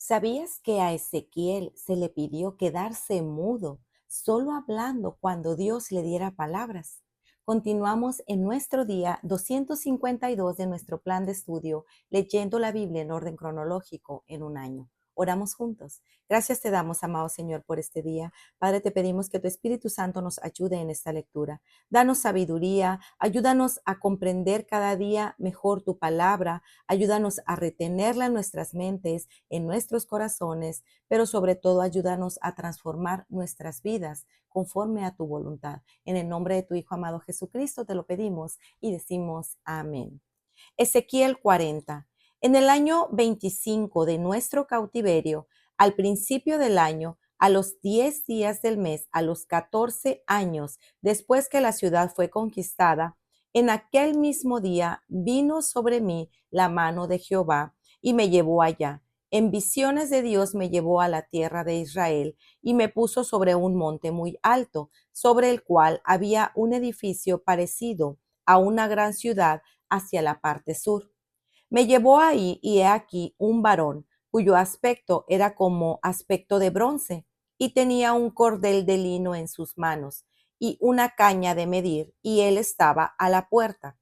¿Sabías que a Ezequiel se le pidió quedarse mudo, solo hablando cuando Dios le diera palabras? Continuamos en nuestro día 252 de nuestro plan de estudio, leyendo la Biblia en orden cronológico en un año. Oramos juntos. Gracias te damos, amado Señor, por este día. Padre, te pedimos que tu Espíritu Santo nos ayude en esta lectura. Danos sabiduría, ayúdanos a comprender cada día mejor tu palabra, ayúdanos a retenerla en nuestras mentes, en nuestros corazones, pero sobre todo ayúdanos a transformar nuestras vidas conforme a tu voluntad. En el nombre de tu Hijo amado Jesucristo te lo pedimos y decimos amén. Ezequiel 40. En el año 25 de nuestro cautiverio, al principio del año, a los 10 días del mes, a los 14 años después que la ciudad fue conquistada, en aquel mismo día vino sobre mí la mano de Jehová y me llevó allá. En visiones de Dios me llevó a la tierra de Israel y me puso sobre un monte muy alto, sobre el cual había un edificio parecido a una gran ciudad hacia la parte sur. Me llevó ahí y he aquí un varón cuyo aspecto era como aspecto de bronce y tenía un cordel de lino en sus manos y una caña de medir, y él estaba a la puerta.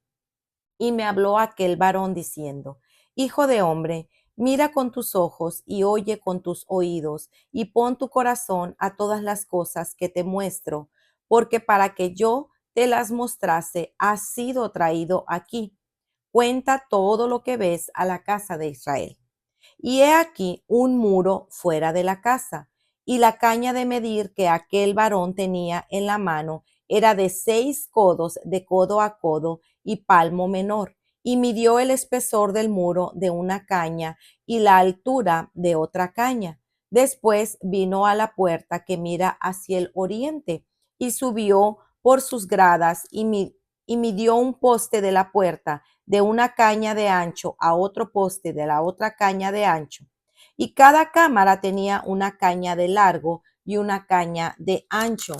Y me habló aquel varón diciendo: Hijo de hombre, mira con tus ojos y oye con tus oídos, y pon tu corazón a todas las cosas que te muestro, porque para que yo te las mostrase has sido traído aquí. Cuenta todo lo que ves a la casa de Israel. Y he aquí un muro fuera de la casa, y la caña de medir que aquel varón tenía en la mano era de 6 codos de codo a codo y palmo menor, y midió el espesor del muro de una caña y la altura de otra caña. Después vino a la puerta que mira hacia el oriente, y subió por sus gradas y midió un poste de la puerta de una caña de ancho a otro poste de la otra caña de ancho. Y cada cámara tenía una caña de largo y una caña de ancho.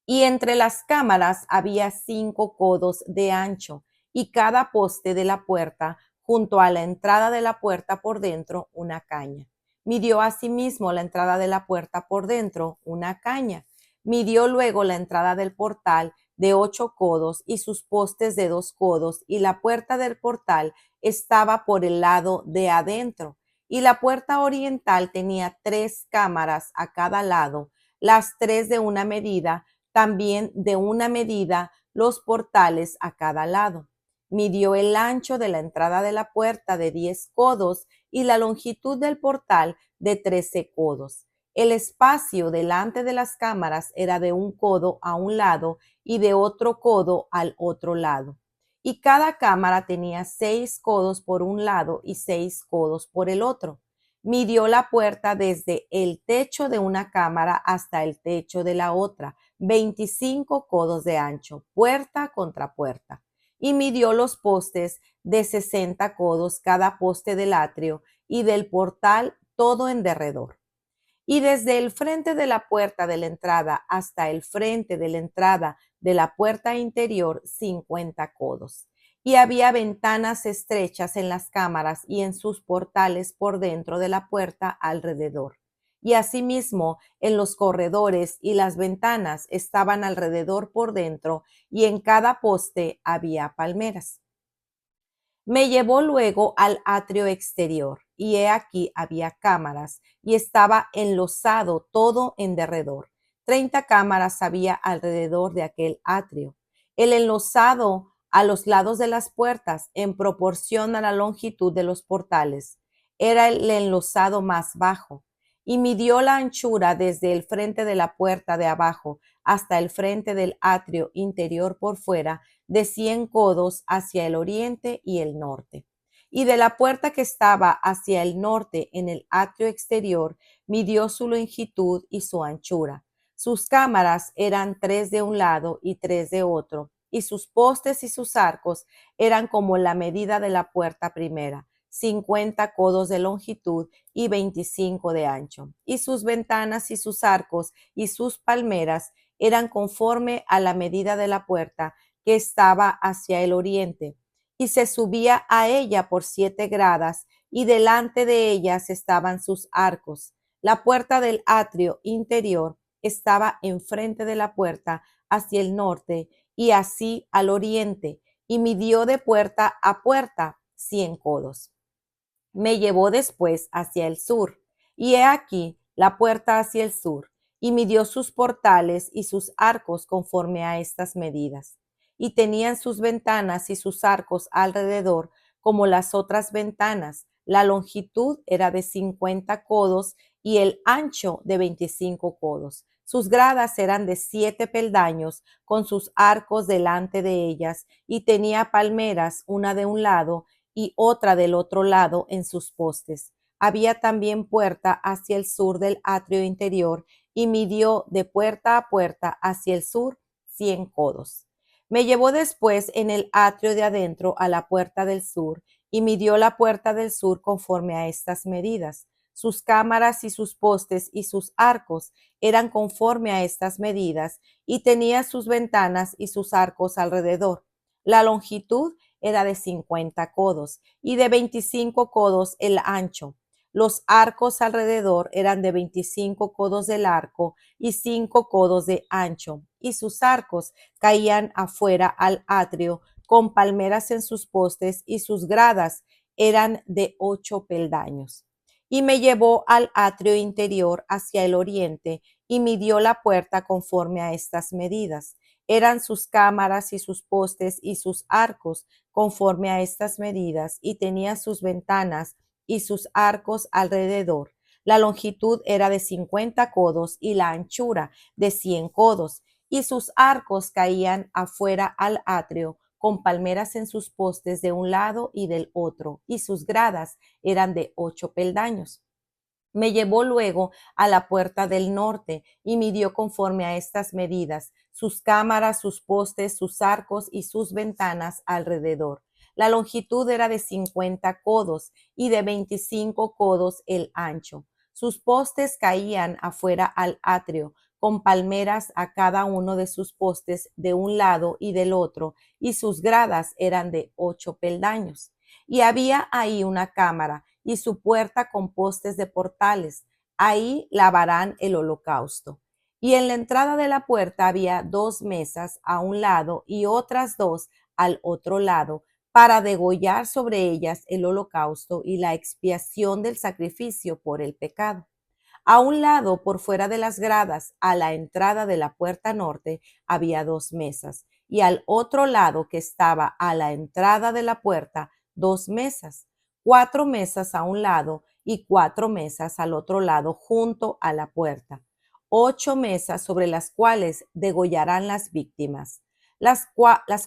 Y entre las cámaras había 5 codos de ancho, y cada poste de la puerta, junto a la entrada de la puerta por dentro, una caña. Midió asimismo la entrada de la puerta por dentro, una caña. Midió luego la entrada del portal de 8 codos y sus postes de 2 codos, y la puerta del portal estaba por el lado de adentro. Y la puerta oriental tenía 3 cámaras a cada lado, las 3 de una medida, también de una medida los portales a cada lado. Midió el ancho de la entrada de la puerta de 10 codos y la longitud del portal de 13 codos. El espacio delante de las cámaras era de 1 codo a un lado y de otro codo al otro lado. Y cada cámara tenía 6 codos por un lado y 6 codos por el otro. Midió la puerta desde el techo de una cámara hasta el techo de la otra, 25 codos de ancho, puerta contra puerta. Y midió los postes de 60 codos cada poste del atrio y del portal todo en derredor. Y desde el frente de la puerta de la entrada hasta el frente de la entrada de la puerta interior, 50 codos. Y había ventanas estrechas en las cámaras y en sus portales por dentro de la puerta alrededor. Y asimismo en los corredores y las ventanas estaban alrededor por dentro, y en cada poste había palmeras. Me llevó luego al atrio exterior, y he aquí había cámaras, y estaba enlosado todo en derredor. 30 cámaras había alrededor de aquel atrio. El enlosado a los lados de las puertas, en proporción a la longitud de los portales, era el enlosado más bajo. Y midió la anchura desde el frente de la puerta de abajo hasta el frente del atrio interior por fuera, de 100 codos hacia el oriente y el norte. Y de la puerta que estaba hacia el norte en el atrio exterior, midió su longitud y su anchura. Sus cámaras eran 3 de un lado y 3 de otro, y sus postes y sus arcos eran como la medida de la puerta primera, 50 codos de longitud y 25 de ancho. Y sus ventanas y sus arcos y sus palmeras eran conforme a la medida de la puerta que estaba hacia el oriente, y se subía a ella por 7 gradas, y delante de ellas estaban sus arcos. La puerta del atrio interior estaba enfrente de la puerta hacia el norte y así al oriente, y midió de puerta a puerta 100 codos. Me llevó después hacia el sur, y he aquí la puerta hacia el sur, y midió sus portales y sus arcos conforme a estas medidas. Y tenían sus ventanas y sus arcos alrededor como las otras ventanas. La longitud era de 50 codos y el ancho de 25 codos. Sus gradas eran de 7 peldaños con sus arcos delante de ellas, y tenía palmeras una de un lado y otra del otro lado en sus postes. Había también puerta hacia el sur del atrio interior, y midió de puerta a puerta hacia el sur 100 codos. Me llevó después en el atrio de adentro a la puerta del sur, y midió la puerta del sur conforme a estas medidas. Sus cámaras y sus postes y sus arcos eran conforme a estas medidas, y tenía sus ventanas y sus arcos alrededor. La longitud era de 50 codos y de 25 codos el ancho. Los arcos alrededor eran de 25 codos del arco y 5 codos de ancho, y sus arcos caían afuera al atrio con palmeras en sus postes, y sus gradas eran de 8 peldaños. Y me llevó al atrio interior hacia el oriente, y midió la puerta conforme a estas medidas. Eran sus cámaras y sus postes y sus arcos conforme a estas medidas, y tenía sus ventanas y sus arcos alrededor. La longitud era de 50 codos y la anchura de 100 codos, y sus arcos caían afuera al atrio con palmeras en sus postes de un lado y del otro, y sus gradas eran de 8 peldaños. Me llevó luego a la puerta del norte y midió conforme a estas medidas sus cámaras, sus postes, sus arcos y sus ventanas alrededor. La longitud era de 50 codos y de 25 codos el ancho. Sus postes caían afuera al atrio, con palmeras a cada uno de sus postes de un lado y del otro, y sus gradas eran de 8 peldaños. Y había ahí una cámara y su puerta con postes de portales. Ahí lavarán el holocausto. Y en la entrada de la puerta había 2 mesas a un lado y otras 2 al otro lado, para degollar sobre ellas el holocausto y la expiación del sacrificio por el pecado. A un lado, por fuera de las gradas, a la entrada de la puerta norte, había 2 mesas, y al otro lado, que estaba a la entrada de la puerta, 2 mesas, 4 mesas a un lado y 4 mesas al otro lado junto a la puerta, 8 mesas sobre las cuales degollarán las víctimas. Las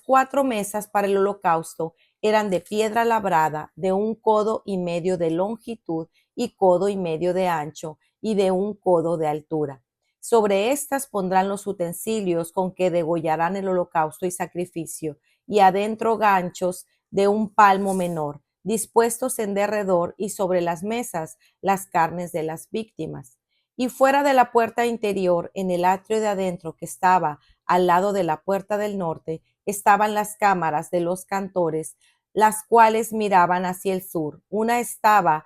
4 mesas para el holocausto eran de piedra labrada, de 1,5 codos de longitud y 1,5 codos de ancho, y de 1 codo de altura. Sobre estas pondrán los utensilios con que degollarán el holocausto y sacrificio, y adentro ganchos de 1 palmo menor, dispuestos en derredor, y sobre las mesas las carnes de las víctimas. Y fuera de la puerta interior, en el atrio de adentro que estaba al lado de la puerta del norte, estaban las cámaras de los cantores, las cuales miraban hacia el sur. Una estaba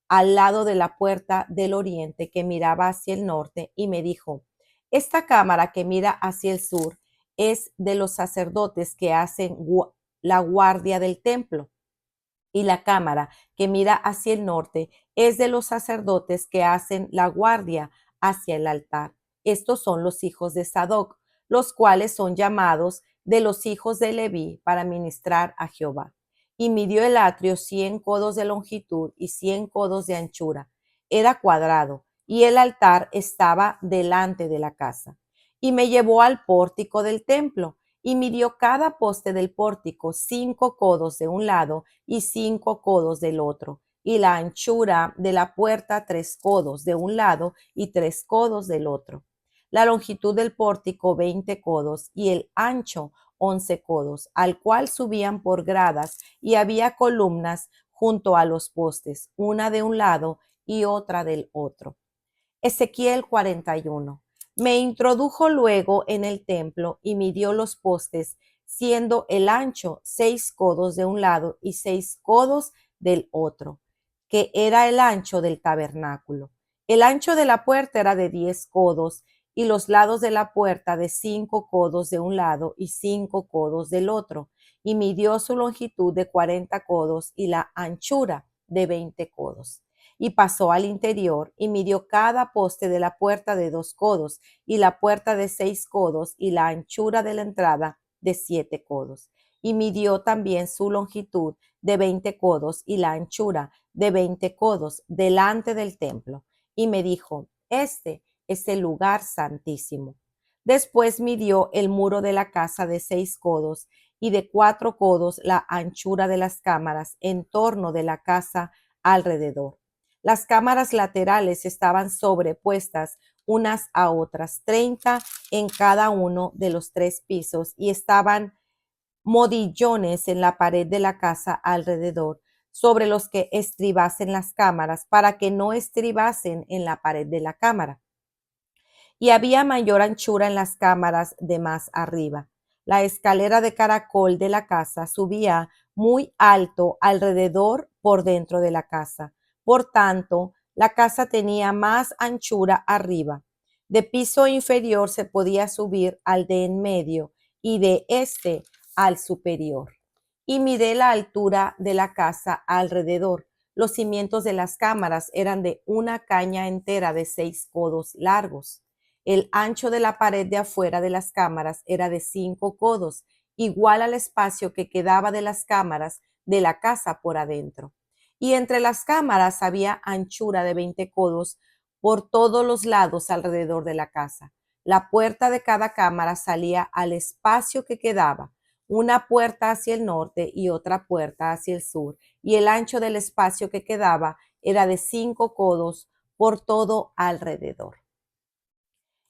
al lado de la puerta del oriente, que miraba hacia el norte, y me dijo: esta cámara que mira hacia el sur es de los sacerdotes que hacen la guardia del templo, y la cámara que mira hacia el norte es de los sacerdotes que hacen la guardia hacia el altar. Estos son los hijos de Sadoc, los cuales son llamados de los hijos de Leví para ministrar a Jehová. Y midió el atrio 100 codos de longitud y 100 codos de anchura. Era cuadrado, y el altar estaba delante de la casa. Y me llevó al pórtico del templo, y midió cada poste del pórtico 5 codos de un lado y 5 codos del otro, y la anchura de la puerta 3 codos de un lado y 3 codos del otro. La longitud del pórtico 20 codos y el ancho 11 codos, al cual subían por gradas, y había columnas junto a los postes, una de un lado y otra del otro. Ezequiel 41. Me introdujo luego en el templo y midió los postes, siendo el ancho 6 codos de un lado y 6 codos del otro. que era el ancho del tabernáculo. El ancho de la puerta era de 10 codos y los lados de la puerta de 5 codos de un lado y 5 codos del otro, y midió su longitud de 40 codos y la anchura de 20 codos. Y pasó al interior y midió cada poste de la puerta de 2 codos y la puerta de 6 codos y la anchura de la entrada de 7 codos. Y midió también su longitud de 20 codos y la anchura de 20 codos delante del templo. Y me dijo, este es el lugar santísimo. Después midió el muro de la casa de 6 codos y de 4 codos la anchura de las cámaras en torno de la casa alrededor. Las cámaras laterales estaban sobrepuestas unas a otras, 30 en cada uno de los 3 pisos, y estaban modillones en la pared de la casa alrededor, sobre los que estribasen las cámaras, para que no estribasen en la pared de la cámara. Y había mayor anchura en las cámaras de más arriba. La escalera de caracol de la casa subía muy alto alrededor por dentro de la casa. Por tanto, la casa tenía más anchura arriba. De piso inferior se podía subir al de en medio y de este al superior. Y miré la altura de la casa alrededor. Los cimientos de las cámaras eran de una caña entera de 6 codos largos. El ancho de la pared de afuera de las cámaras era de 5 codos, igual al espacio que quedaba de las cámaras de la casa por adentro. Y entre las cámaras había anchura de 20 codos por todos los lados alrededor de la casa. La puerta de cada cámara salía al espacio que quedaba, una puerta hacia el norte y otra puerta hacia el sur, y el ancho del espacio que quedaba era de 5 codos por todo alrededor.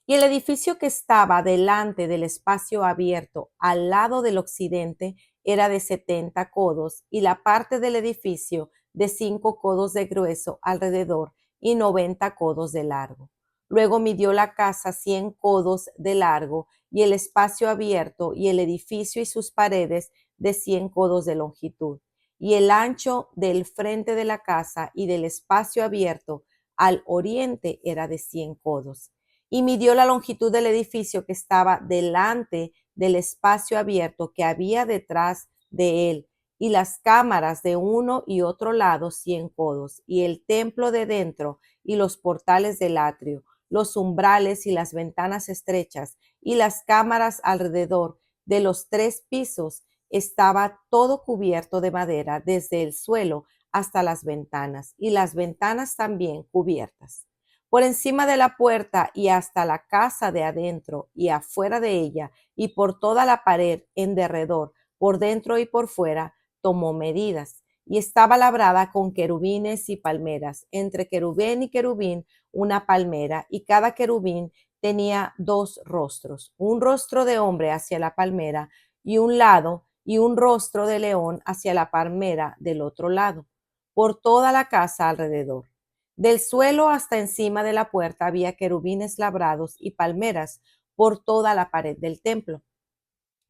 Y el edificio que estaba delante del espacio abierto al lado del occidente era de 70 codos, y la parte del edificio de 5 codos de grueso alrededor y 90 codos de largo. Luego midió la casa 100 codos de largo, y el espacio abierto y el edificio y sus paredes de 100 codos de longitud. Y el ancho del frente de la casa y del espacio abierto al oriente era de 100 codos. Y midió la longitud del edificio que estaba delante del espacio abierto que había detrás de él, y las cámaras de uno y otro lado 100 codos, y el templo de dentro y los portales del atrio, los umbrales y las ventanas estrechas, y las cámaras alrededor de los 3 pisos. Estaba todo cubierto de madera desde el suelo hasta las ventanas, y las ventanas también cubiertas. Por encima de la puerta y hasta la casa de adentro y afuera de ella, y por toda la pared en derredor, por dentro y por fuera, tomó medidas. Y estaba labrada con querubines y palmeras, entre querubín y querubín una palmera, y cada querubín tenía 2 rostros, un rostro de hombre hacia la palmera y un lado, y un rostro de león hacia la palmera del otro lado, por toda la casa alrededor. Del suelo hasta encima de la puerta había querubines labrados y palmeras por toda la pared del templo.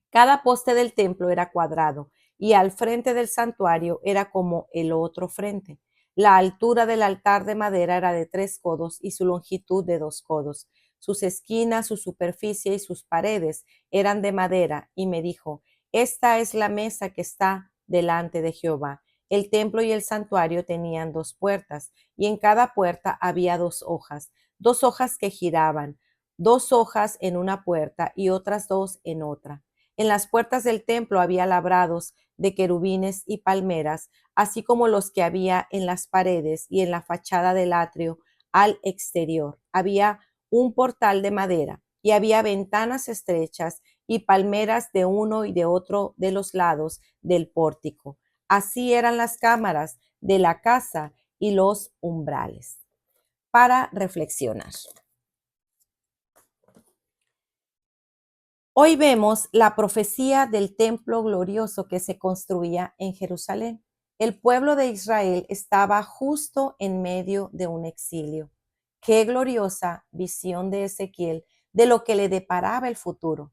Cada poste del templo era cuadrado, y al frente del santuario era como el otro frente. La altura del altar de madera era de 3 codos y su longitud de 2 codos. Sus esquinas, su superficie y sus paredes eran de madera. Y me dijo, esta es la mesa que está delante de Jehová. El templo y el santuario tenían 2 puertas, y en cada puerta había 2 hojas que giraban, 2 hojas en una puerta y otras 2 en otra. En las puertas del templo había labrados de querubines y palmeras, así como los que había en las paredes y en la fachada del atrio al exterior. Había un portal de madera, y había ventanas estrechas y palmeras de uno y de otro de los lados del pórtico. Así eran las cámaras de la casa y los umbrales. Para reflexionar. Hoy vemos la profecía del templo glorioso que se construía en Jerusalén. El pueblo de Israel estaba justo en medio de un exilio. Qué gloriosa visión de Ezequiel de lo que le deparaba el futuro.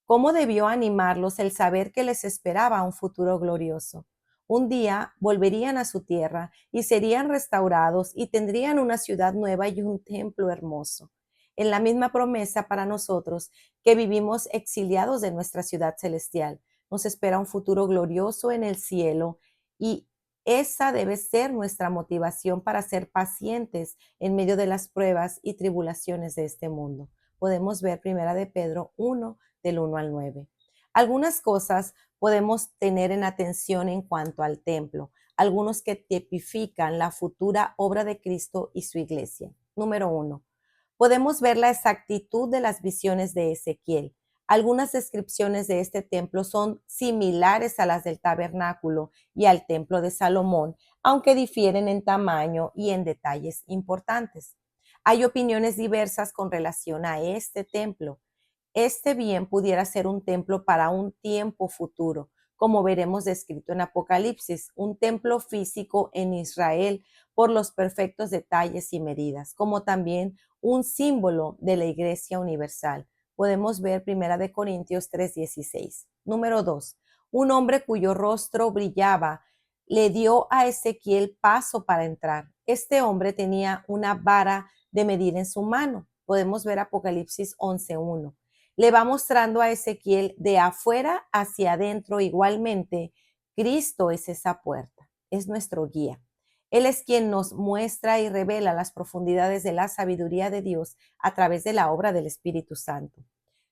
Cómo debió animarlos el saber que les esperaba un futuro glorioso. Un día volverían a su tierra y serían restaurados y tendrían una ciudad nueva y un templo hermoso. En la misma promesa para nosotros que vivimos exiliados de nuestra ciudad celestial, nos espera un futuro glorioso en el cielo y esa debe ser nuestra motivación para ser pacientes en medio de las pruebas y tribulaciones de este mundo. Podemos ver Primera de Pedro 1, del 1 al 9. Algunas cosas podemos tener en atención en cuanto al templo, algunos que tipifican la futura obra de Cristo y su iglesia. Número 1. Podemos ver la exactitud de las visiones de Ezequiel. Algunas descripciones de este templo son similares a las del tabernáculo y al templo de Salomón, aunque difieren en tamaño y en detalles importantes. Hay opiniones diversas con relación a este templo. Este bien pudiera ser un templo para un tiempo futuro, como veremos descrito en Apocalipsis, un templo físico en Israel por los perfectos detalles y medidas, como también un símbolo de la Iglesia Universal. Podemos ver 1 Corintios 3:16. Número 2. Un hombre cuyo rostro brillaba le dio a Ezequiel paso para entrar. Este hombre tenía una vara de medir en su mano. Podemos ver Apocalipsis 11:1. Le va mostrando a Ezequiel de afuera hacia adentro igualmente. Cristo es esa puerta, es nuestro guía. Él es quien nos muestra y revela las profundidades de la sabiduría de Dios a través de la obra del Espíritu Santo.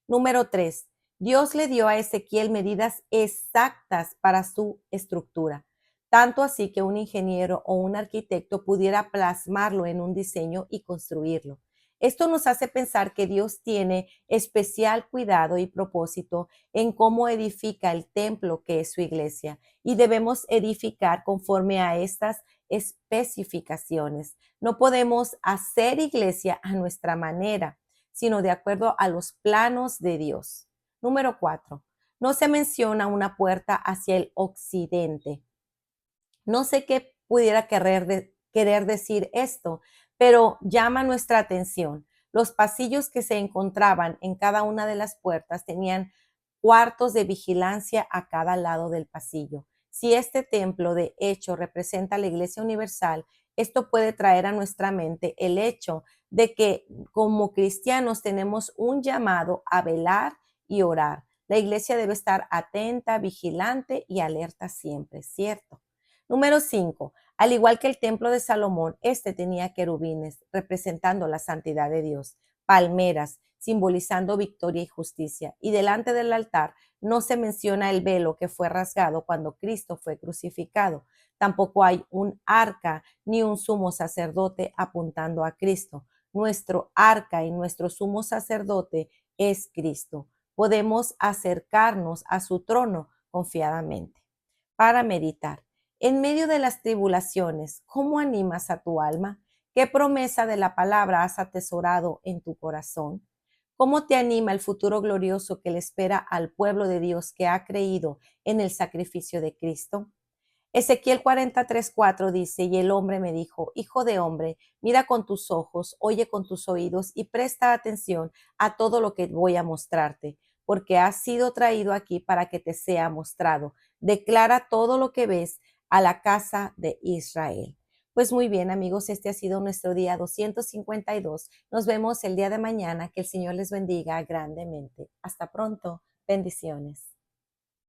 Número 3. Dios le dio a Ezequiel medidas exactas para su estructura, tanto así que un ingeniero o un arquitecto pudiera plasmarlo en un diseño y construirlo. Esto nos hace pensar que Dios tiene especial cuidado y propósito en cómo edifica el templo que es su iglesia y debemos edificar conforme a estas especificaciones. No podemos hacer iglesia a nuestra manera, sino de acuerdo a los planos de Dios. Número 4. No se menciona una puerta hacia el occidente. No sé qué pudiera querer decir esto, pero llama nuestra atención. Los pasillos que se encontraban en cada una de las puertas tenían cuartos de vigilancia a cada lado del pasillo. Si este templo de hecho representa la Iglesia Universal, esto puede traer a nuestra mente el hecho de que como cristianos tenemos un llamado a velar y orar. La iglesia debe estar atenta, vigilante y alerta siempre, ¿cierto? Número 5. Al igual que el templo de Salomón, este tenía querubines representando la santidad de Dios, palmeras simbolizando victoria y justicia, y delante del altar no se menciona el velo que fue rasgado cuando Cristo fue crucificado. Tampoco hay un arca ni un sumo sacerdote apuntando a Cristo. Nuestro arca y nuestro sumo sacerdote es Cristo. Podemos acercarnos a su trono confiadamente. Para meditar. En medio de las tribulaciones, ¿cómo animas a tu alma? ¿Qué promesa de la palabra has atesorado en tu corazón? ¿Cómo te anima el futuro glorioso que le espera al pueblo de Dios que ha creído en el sacrificio de Cristo? Ezequiel 43:4 dice, y el hombre me dijo, hijo de hombre, mira con tus ojos, oye con tus oídos y presta atención a todo lo que voy a mostrarte, porque has sido traído aquí para que te sea mostrado. Declara todo lo que ves a la casa de Israel. Pues muy bien, amigos, este ha sido nuestro día 252. Nos vemos el día de mañana. Que el Señor les bendiga grandemente. Hasta pronto. Bendiciones.